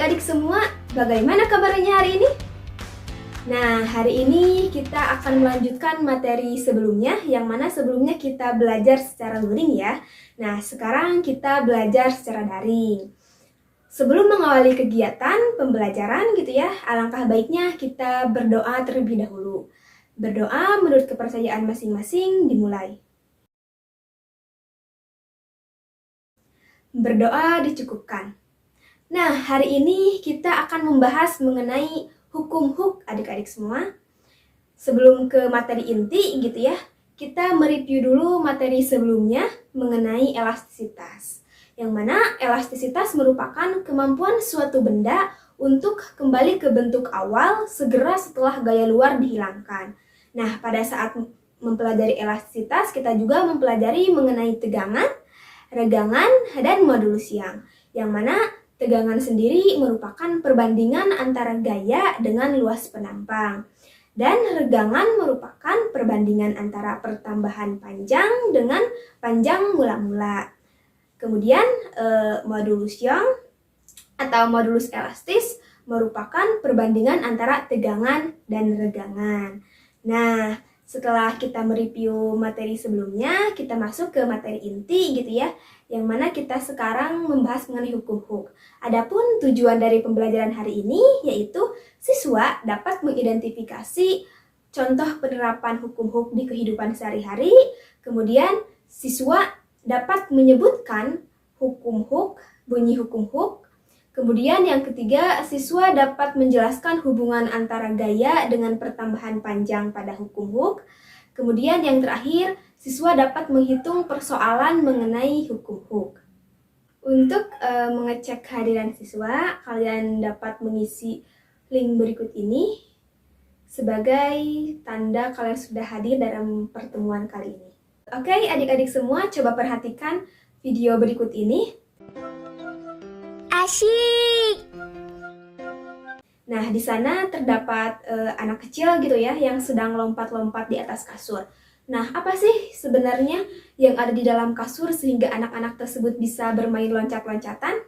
adik-adik semua, bagaimana kabarnya hari ini? Nah, hari ini kita akan melanjutkan materi sebelumnya, yang mana sebelumnya kita belajar secara luring ya. Nah, sekarang kita belajar secara daring. Sebelum mengawali kegiatan pembelajaran gitu ya, alangkah baiknya kita berdoa terlebih dahulu. Berdoa menurut kepercayaan masing-masing dimulai. Berdoa dicukupkan. Nah, hari ini kita akan membahas mengenai hukum huk adik-adik semua. Sebelum ke materi inti gitu ya, kita mereview dulu materi sebelumnya mengenai elastisitas. Yang mana elastisitas merupakan kemampuan suatu benda untuk kembali ke bentuk awal segera setelah gaya luar dihilangkan. Nah, pada saat mempelajari elastisitas, kita juga mempelajari mengenai tegangan, regangan, dan modulus yang mana tegangan sendiri merupakan perbandingan antara gaya dengan luas penampang. Dan regangan merupakan perbandingan antara pertambahan panjang dengan panjang mula-mula. Kemudian modulus Young atau modulus elastis merupakan perbandingan antara tegangan dan regangan. Nah, setelah kita mereview materi sebelumnya, kita masuk ke materi inti gitu ya, yang mana kita sekarang membahas mengenai hukum huk. Adapun tujuan dari pembelajaran hari ini yaitu siswa dapat mengidentifikasi contoh penerapan hukum huk di kehidupan sehari-hari, kemudian siswa dapat menyebutkan hukum huk, bunyi hukum huk. Kemudian yang ketiga, siswa dapat menjelaskan hubungan antara gaya dengan pertambahan panjang pada hukum huk. Kemudian yang terakhir, siswa dapat menghitung persoalan mengenai hukum huk. Untuk mengecek kehadiran siswa, kalian dapat mengisi link berikut ini sebagai tanda kalian sudah hadir dalam pertemuan kali ini. Oke, adik-adik semua, coba perhatikan video berikut ini. Asyik. Nah, di sana terdapat anak kecil gitu ya yang sedang lompat-lompat di atas kasur. Nah, apa sih sebenarnya yang ada di dalam kasur sehingga anak-anak tersebut bisa bermain loncat-loncatan?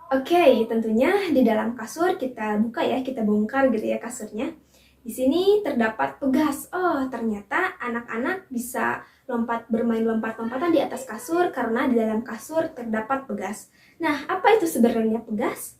Oke, tentunya di dalam kasur kita buka ya, kita bongkar gitu ya kasurnya. Di sini terdapat pegas. Oh, ternyata anak-anak bisa bermain lompat-lompatan di atas kasur karena di dalam kasur terdapat pegas. Nah, apa itu sebenarnya pegas?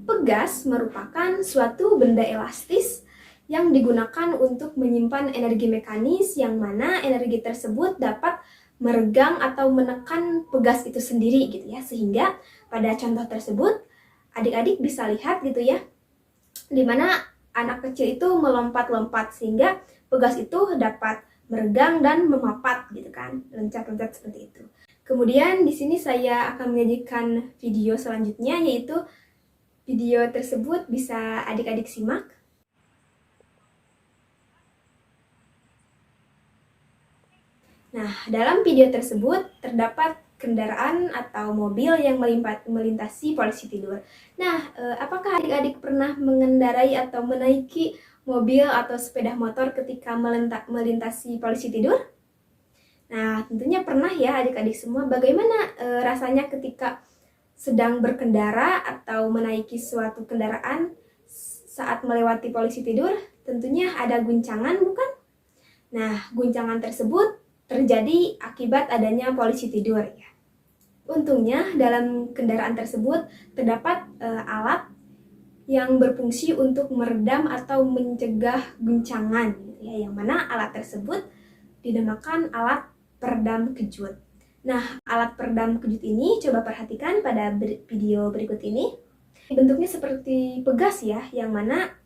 Pegas merupakan suatu benda elastis yang digunakan untuk menyimpan energi mekanis yang mana energi tersebut dapat meregang atau menekan pegas itu sendiri gitu ya. Sehingga pada contoh tersebut adik-adik bisa lihat gitu ya, di mana anak kecil itu melompat-lompat sehingga pegas itu dapat meregang dan memapat gitu kan, loncat-loncat seperti itu. Kemudian di sini saya akan menyajikan video selanjutnya, yaitu video tersebut bisa adik-adik simak. Nah, dalam video tersebut terdapat kendaraan atau mobil yang melintasi polisi tidur. Nah, apakah adik-adik pernah mengendarai atau menaiki mobil atau sepeda motor ketika melintasi polisi tidur? Nah, tentunya pernah ya adik-adik semua. Bagaimana rasanya ketika sedang berkendara atau menaiki suatu kendaraan saat melewati polisi tidur? Tentunya ada guncangan, bukan? Nah, guncangan tersebut terjadi akibat adanya polisi tidur ya. Untungnya dalam kendaraan tersebut terdapat alat yang berfungsi untuk meredam atau mencegah guncangan gitu ya, yang mana alat tersebut dinamakan alat peredam kejut. Nah, alat peredam kejut ini coba perhatikan pada video berikut ini. Bentuknya seperti pegas ya, yang mana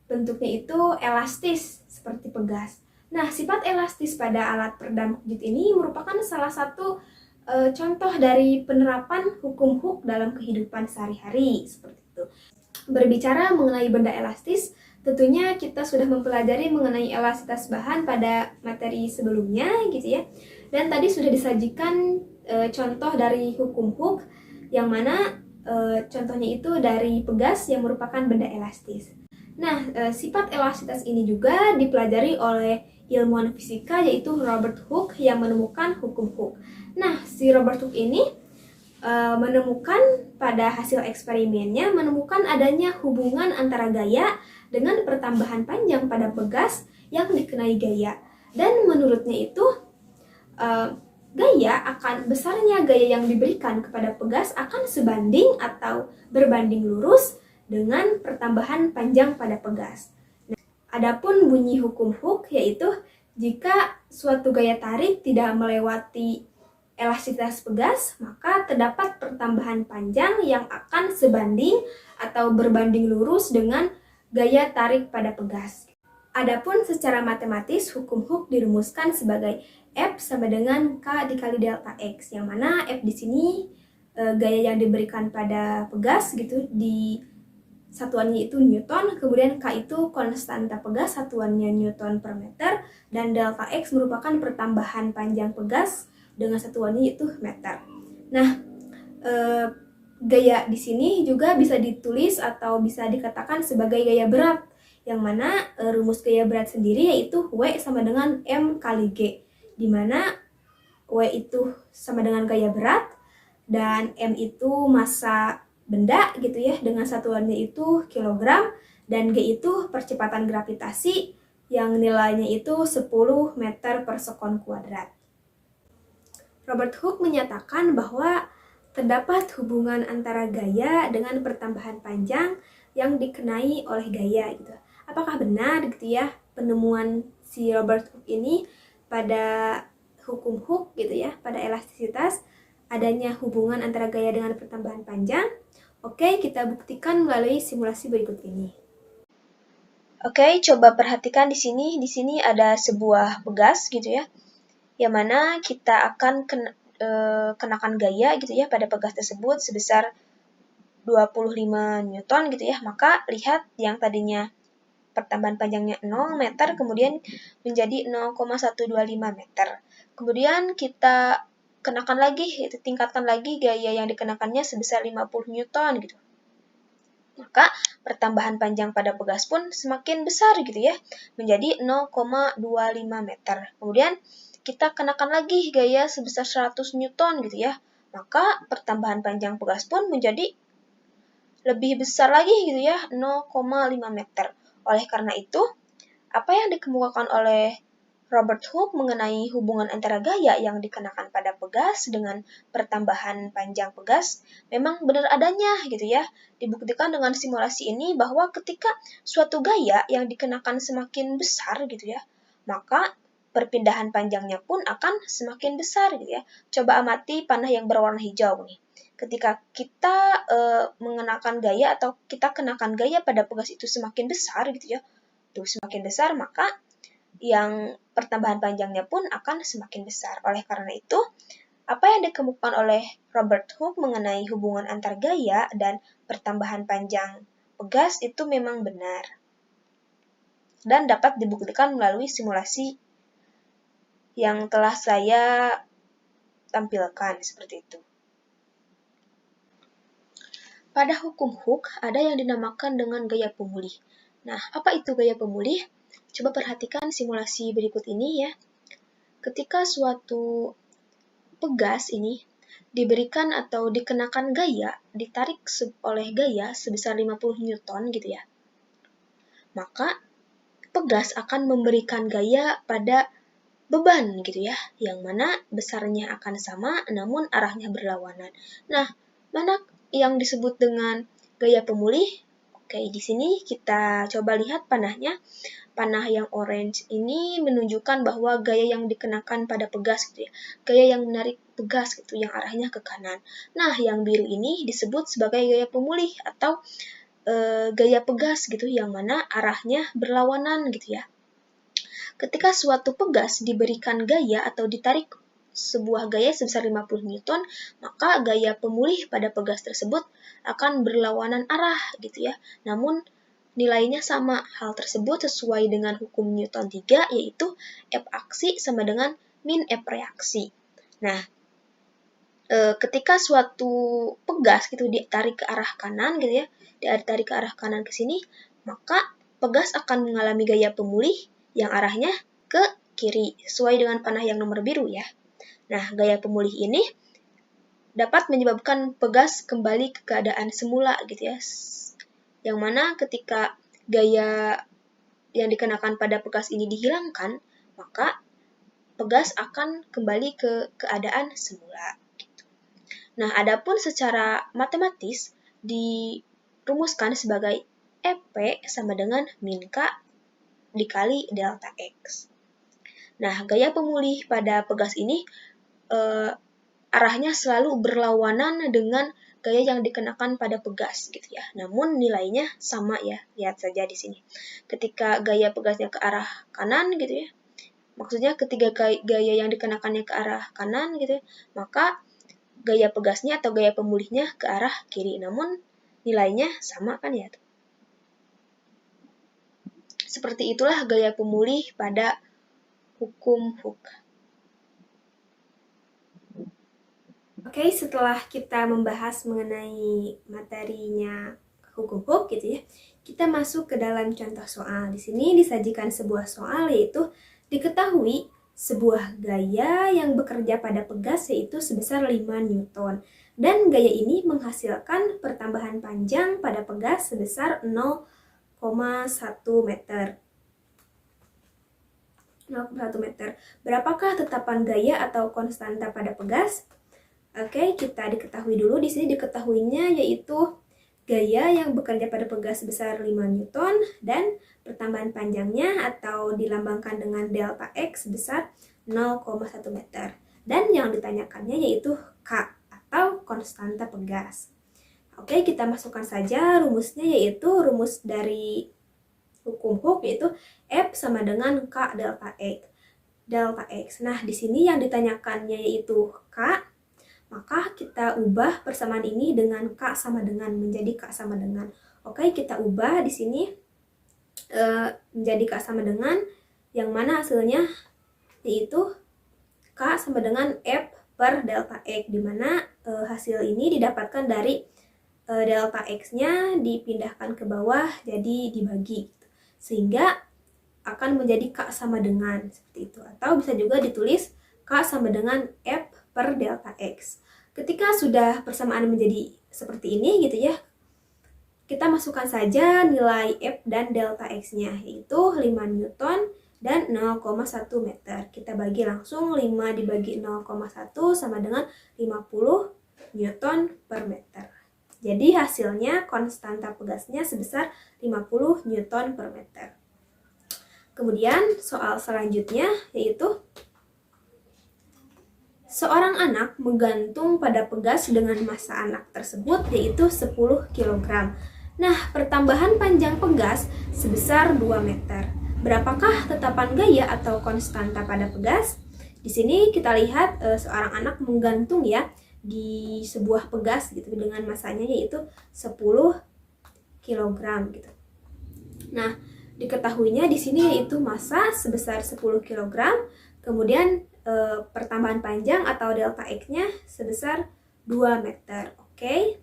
bentuknya itu elastis seperti pegas. Nah, sifat elastis pada alat peredam kejut ini merupakan salah satu contoh dari penerapan hukum huk dalam kehidupan sehari-hari seperti itu. Berbicara mengenai benda elastis, tentunya kita sudah mempelajari mengenai elastisitas bahan pada materi sebelumnya gitu ya. Dan tadi sudah disajikan contoh dari hukum huk yang mana contohnya itu dari pegas yang merupakan benda elastis. Nah, sifat elastisitas ini juga dipelajari oleh ilmuwan fisika yaitu Robert Hooke yang menemukan hukum Hooke. Nah, si Robert Hooke ini menemukan pada hasil eksperimennya menemukan adanya hubungan antara gaya dengan pertambahan panjang pada pegas yang dikenai gaya. Dan menurutnya itu besarnya gaya yang diberikan kepada pegas akan sebanding atau berbanding lurus dengan pertambahan panjang pada pegas. Nah, adapun bunyi hukum Hooke yaitu jika suatu gaya tarik tidak melewati elastisitas pegas, maka terdapat pertambahan panjang yang akan sebanding atau berbanding lurus dengan gaya tarik pada pegas. Adapun secara matematis, hukum Hooke dirumuskan sebagai F sama dengan K dikali delta X, yang mana F di sini gaya yang diberikan pada pegas gitu, di satuannya itu Newton, kemudian K itu konstanta pegas, satuannya Newton per meter, dan delta X merupakan pertambahan panjang pegas dengan satuannya itu meter. Nah, gaya di sini juga bisa ditulis atau bisa dikatakan sebagai gaya berat, yang mana rumus gaya berat sendiri yaitu W sama dengan M kali G, di mana W itu sama dengan gaya berat dan M itu massa benda gitu ya, dengan satuannya itu kilogram, dan G itu percepatan gravitasi yang nilainya itu 10 meter per sekon kuadrat. Robert Hooke menyatakan bahwa terdapat hubungan antara gaya dengan pertambahan panjang yang dikenai oleh gaya gitu. Apakah benar gitu ya penemuan si Robert Hooke ini pada hukum Hooke gitu ya, pada elastisitas adanya hubungan antara gaya dengan pertambahan panjang? Oke, kita buktikan melalui simulasi berikut ini. Oke, coba perhatikan di sini. Di sini ada sebuah pegas gitu ya, yang mana kita akan kenakan gaya gitu ya pada pegas tersebut sebesar 25 Newton gitu ya. Maka lihat yang tadinya pertambahan panjangnya 0 meter kemudian menjadi 0,125 meter. Kemudian kita kenakan lagi, tingkatkan lagi gaya yang dikenakannya sebesar 50 Newton gitu. Maka pertambahan panjang pada pegas pun semakin besar gitu ya, menjadi 0,25 meter. Kemudian kita kenakan lagi gaya sebesar 100 Newton gitu ya, maka pertambahan panjang pegas pun menjadi lebih besar lagi gitu ya, 0,5 meter. Oleh karena itu, apa yang dikemukakan oleh Robert Hooke mengenai hubungan antara gaya yang dikenakan pada pegas dengan pertambahan panjang pegas memang benar adanya gitu ya. Dibuktikan dengan simulasi ini bahwa ketika suatu gaya yang dikenakan semakin besar gitu ya, maka perpindahan panjangnya pun akan semakin besar gitu ya. Coba amati panah yang berwarna hijau nih. Ketika kita mengenakan gaya atau kita kenakan gaya pada pegas itu semakin besar gitu ya, tuh semakin besar maka yang pertambahan panjangnya pun akan semakin besar. Oleh karena itu, apa yang dikemukakan oleh Robert Hooke mengenai hubungan antar gaya dan pertambahan panjang pegas itu memang benar dan dapat dibuktikan melalui simulasi yang telah saya tampilkan seperti itu. Pada hukum Hooke ada yang dinamakan dengan gaya pemulih. Nah, apa itu gaya pemulih? Coba perhatikan simulasi berikut ini ya. Ketika suatu pegas ini diberikan atau dikenakan gaya, ditarik oleh gaya sebesar 50 Newton gitu ya, maka pegas akan memberikan gaya pada beban gitu ya, yang mana besarnya akan sama namun arahnya berlawanan. Nah, mana yang disebut dengan gaya pemulih? Oke, di sini kita coba lihat panahnya. Panah yang orange ini menunjukkan bahwa gaya yang dikenakan pada pegas gitu ya, gaya yang menarik pegas gitu yang arahnya ke kanan. Nah, yang biru ini disebut sebagai gaya pemulih atau gaya pegas gitu yang mana arahnya berlawanan gitu ya. Ketika suatu pegas diberikan gaya atau ditarik sebuah gaya sebesar 50 Newton, maka gaya pemulih pada pegas tersebut akan berlawanan arah gitu ya. Namun nilainya sama. Hal tersebut sesuai dengan hukum Newton 3, yaitu F aksi sama dengan min F reaksi. Nah, ketika suatu pegas gitu ditarik ke arah kanan gitu ya, ditarik ke arah kanan ke sini, maka pegas akan mengalami gaya pemulih yang arahnya ke kiri, sesuai dengan panah yang nomor biru ya. Nah, gaya pemulih ini dapat menyebabkan pegas kembali ke keadaan semula gitu ya. Yang mana ketika gaya yang dikenakan pada pegas ini dihilangkan, maka pegas akan kembali ke keadaan semula. Gitu. Nah, adapun secara matematis dirumuskan sebagai EP sama dengan min K dikali delta X. Nah, gaya pemulih pada pegas ini arahnya selalu berlawanan dengan gaya yang dikenakan pada pegas gitu ya. Namun nilainya sama ya. Lihat saja di sini. Ketika gaya pegasnya ke arah kanan gitu ya. Maksudnya ketika gaya yang dikenakannya ke arah kanan gitu ya, maka gaya pegasnya atau gaya pemulihnya ke arah kiri. Namun nilainya sama kan ya. Seperti itulah gaya pemulih pada hukum Hooke. Oke, setelah kita membahas mengenai materinya hukum Hooke gitu ya, kita masuk ke dalam contoh soal. Di sini disajikan sebuah soal yaitu diketahui sebuah gaya yang bekerja pada pegas yaitu sebesar 5 Newton. Dan gaya ini menghasilkan pertambahan panjang pada pegas sebesar 0,1 meter. 0,1 meter. Berapakah tetapan gaya atau konstanta pada pegas? Oke, kita diketahui dulu. Di sini diketahuinya yaitu gaya yang bekerja pada pegas sebesar 5 Newton dan pertambahan panjangnya atau dilambangkan dengan delta X sebesar 0,1 meter. Dan yang ditanyakannya yaitu K atau konstanta pegas. Oke, kita masukkan saja rumusnya yaitu rumus dari hukum Hooke yaitu F sama dengan K delta X. Delta X. Nah, di sini yang ditanyakannya yaitu K. Maka kita ubah persamaan ini dengan K sama dengan, menjadi K sama dengan. Oke, kita ubah di sini menjadi K sama dengan, yang mana hasilnya yaitu K sama dengan F per delta X, di mana hasil ini didapatkan dari delta X-nya dipindahkan ke bawah, jadi dibagi. Sehingga akan menjadi K sama dengan, seperti itu. Atau bisa juga ditulis K sama dengan F per delta X. Ketika sudah persamaan menjadi seperti ini gitu ya, kita masukkan saja nilai F dan delta X-nya, yaitu 5 Newton dan 0,1 meter. Kita bagi langsung, 5 dibagi 0,1 sama dengan 50 Newton per meter. Jadi hasilnya konstanta pegasnya sebesar 50 Newton per meter. Kemudian soal selanjutnya yaitu seorang anak menggantung pada pegas dengan massa anak tersebut yaitu 10 kg. Nah, pertambahan panjang pegas sebesar 2 meter. Berapakah tetapan gaya atau konstanta pada pegas? Di sini kita lihat seorang anak menggantung ya di sebuah pegas gitu dengan massanya yaitu 10 kg gitu. Nah, diketahuinya di sini yaitu massa sebesar 10 kg, kemudian pertambahan panjang atau delta X-nya sebesar 2 meter. Oke.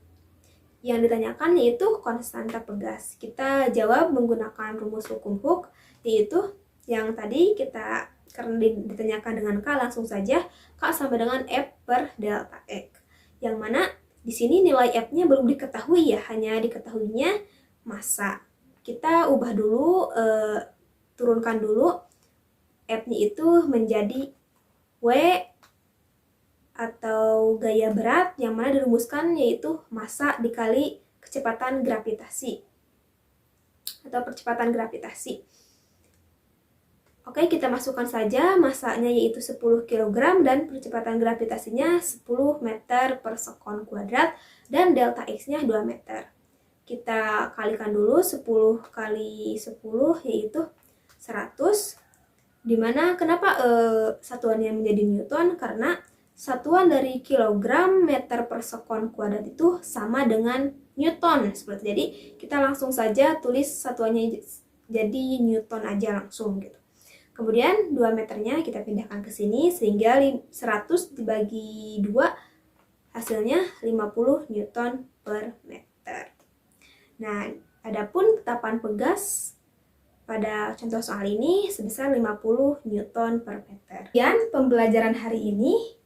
Yang ditanyakan yaitu konstanta pegas. Kita jawab menggunakan rumus hukum Hooke, yaitu yang tadi kita karena ditanyakan dengan K, langsung saja K sama dengan F per delta X. Yang mana di sini nilai F-nya belum diketahui ya, hanya diketahuinya massa. Kita ubah dulu, turunkan dulu F-nya itu menjadi W atau gaya berat, yang mana dirumuskan yaitu massa dikali kecepatan gravitasi atau percepatan gravitasi. Oke, kita masukkan saja massanya yaitu 10 kg dan percepatan gravitasinya 10 meter per sekon kuadrat dan delta X-nya 2 meter. Kita kalikan dulu 10 kali 10 yaitu 100. Dimana kenapa satuannya menjadi Newton? Karena satuan dari kilogram meter per sekon kuadrat itu sama dengan Newton. Jadi kita langsung saja tulis satuannya jadi Newton aja langsung gitu. Kemudian 2 meternya kita pindahkan ke sini sehingga 100 dibagi 2 hasilnya 50 Newton per meter. Nah, adapun tetapan pegas pada contoh soal ini sebesar 50 Newton per meter. Dan pembelajaran hari ini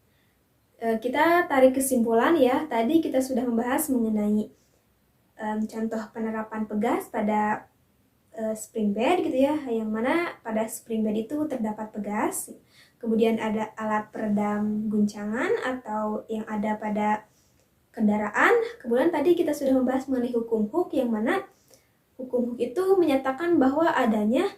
Kita tarik kesimpulan ya. Tadi kita sudah membahas mengenai contoh penerapan pegas pada spring bed gitu ya, yang mana pada spring bed itu terdapat pegas. Kemudian ada alat peredam guncangan atau yang ada pada kendaraan. Kemudian tadi kita sudah membahas mengenai hukum hook, yang mana hukum hook itu menyatakan bahwa adanya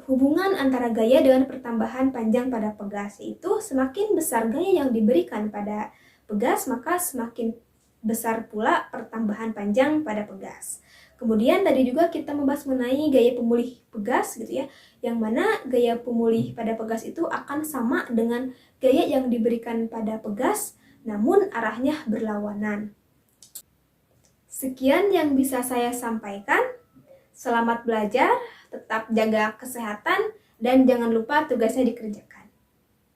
hubungan antara gaya dengan pertambahan panjang pada pegas, yaitu semakin besar gaya yang diberikan pada pegas, maka semakin besar pula pertambahan panjang pada pegas. Kemudian tadi juga kita membahas mengenai gaya pemulih pegas gitu ya, yang mana gaya pemulih pada pegas itu akan sama dengan gaya yang diberikan pada pegas, namun arahnya berlawanan. Sekian yang bisa saya sampaikan. Selamat belajar, tetap jaga kesehatan, dan jangan lupa tugasnya dikerjakan.